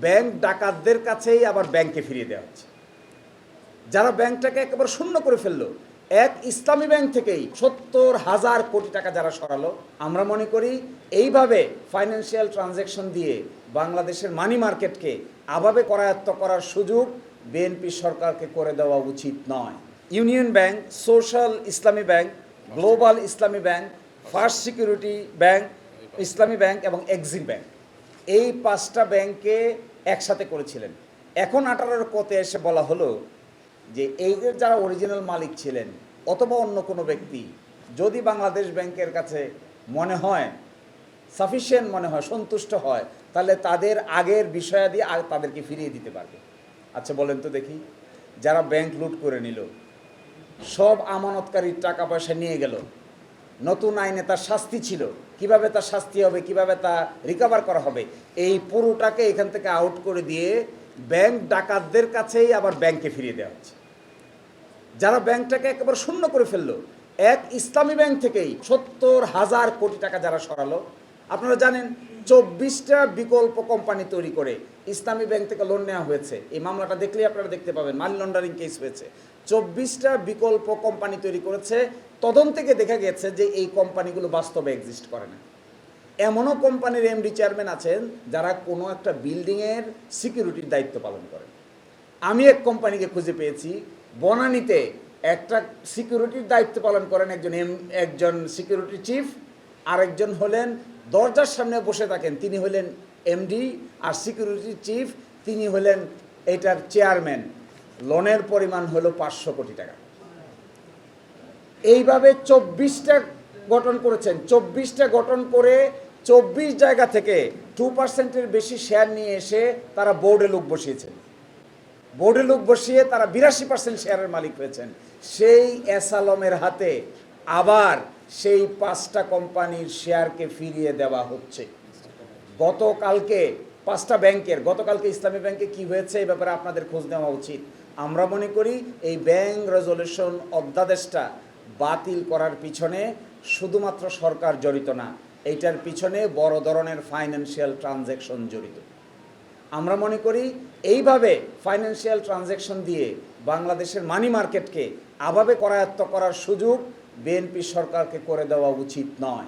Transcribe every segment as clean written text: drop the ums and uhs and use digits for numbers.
Bank ডাকাতদের কাছেই আবার ব্যাংকে ফিরিয়ে দেওয়া হচ্ছে। যারা ব্যাংকটাকে একেবারে শূন্য করে ফেললো, এক ইসলামী ব্যাংক থেকেই ৭০,০০০ কোটি টাকা যারা সরালো, আমরা মনে করি এইভাবে ফাইন্যান্সিয়াল ট্রানজ্যাকশন দিয়ে বাংলাদেশের মানি মার্কেটকে আভাবে করায়ত্ত করার সুযোগ বিএনপি সরকারকে করে দেওয়া উচিত নয়। ইউনিয়ন ব্যাংক, সোশ্যাল ইসলামী ব্যাংক, গ্লোবাল ইসলামী ব্যাংক, ফার্স্ট সিকিউরিটি ব্যাংক, ইসলামী ব্যাংক এবং এক্সিম ব্যাংক, এই 5টা ব্যাংকে একসাথে করেছিলেন। এখন 18 কোতে এসে বলা হলো যে এই যারা অরিজিনাল মালিক ছিলেন অথবা অন্য কোনো ব্যক্তি যদি বাংলাদেশ ব্যাংকের কাছে মনে হয় সাফিসিয়েন্ট, মনে হয় সন্তুষ্ট হয়, তাহলে তাদের আগের বিষয়াদি আর তাদেরকে ফিরিয়ে দিতে পারবে। আচ্ছা বলেন তো দেখি, যারা ব্যাংক লুট করে নিল, সব আমানতকারীর টাকা পয়সা নিয়ে গেল, নতুন আইনে তার শাস্তি ছিল, কিভাবে তার শাস্তি হবে, কিভাবে তা রিকভার করা হবে, এই পুরোটাকে এখান থেকে আউট করে দিয়ে ব্যাংক ডাকাতদের কাছেই আবার ব্যাংকে ফিরিয়ে দেওয়া হচ্ছে। যারা ব্যাংকটাকে একেবারে শূন্য করে ফেললো, এক ইসলামী ব্যাংক থেকেই ৭০,০০০ কোটি টাকা যারা সরালো। আপনারা জানেন 24টা বিকল্প কোম্পানি তৈরি করে ইসলামী ব্যাংক থেকে লোন নেওয়া হয়েছে। এই মামলাটা দেখলেই আপনারা দেখতে পাবেন, মানি লন্ডারিং কেস হয়েছে। 24টা বিকল্প কোম্পানি তৈরি করেছে। তদন্ত থেকে দেখা গেছে যে এই কোম্পানিগুলো বাস্তবে এক্সিস্ট করে না। এমনও কোম্পানির এমডি চেয়ারম্যান আছেন যারা কোনো একটা বিল্ডিংয়ের সিকিউরিটির দায়িত্ব পালন করেন। আমি এক কোম্পানিকে খুঁজে পেয়েছি, বনানীতে একটা সিকিউরিটির দায়িত্ব পালন করেন একজন সিকিউরিটি চিফ, আরেকজন হলেন দরজার সামনে বসে থাকেন, তিনি হলেন এমডি, আর সিকিউরিটি চিফ তিনি হলেন এটার চেয়ারম্যান। লোনের পরিমাণ হলো 500 কোটি টাকা। এইভাবে 24টা গঠন করেছেন। 24টা গঠন করে 24 জায়গা থেকে 2%-এর বেশি শেয়ার নিয়ে এসে তারা বোর্ডে লোক বসিয়েছেন। বোর্ডে লোক বসিয়ে তারা 82% শেয়ারের মালিক হয়েছেন। সেই এসালমের হাতে আবার সেই 5টা কোম্পানির শেয়ারকে ফিরিয়ে দেওয়া হচ্ছে। গতকালকে 5টা ব্যাংকের, গতকালকে ইসলামী ব্যাংকে কি হয়েছে এই ব্যাপারে আপনাদের খোঁজ নেওয়া উচিত। আমরা মনে করি এই ব্যাংক রেজলিউশন অধ্যাদেশটা বাতিল করার পিছনে শুধুমাত্র সরকার জড়িত না, এইটার পিছনে বড় ধরনের ফাইন্যান্সিয়াল ট্রানজ্যাকশন জড়িত। আমরা মনে করি এইভাবে ফাইন্যান্সিয়াল ট্রানজ্যাকশন দিয়ে বাংলাদেশের মানি মার্কেটকে আভাবে করায়ত্ত করার সুযোগ বিএনপি সরকারকে করে দেওয়া উচিত নয়।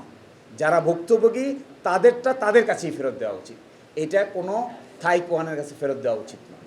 যারা ভুক্তভোগী তাদেরটা তাদের কাছেই ফেরত দেওয়া উচিত, এটা কোনো থাই কোয়ানের কাছে ফেরত দেওয়া উচিত নয়।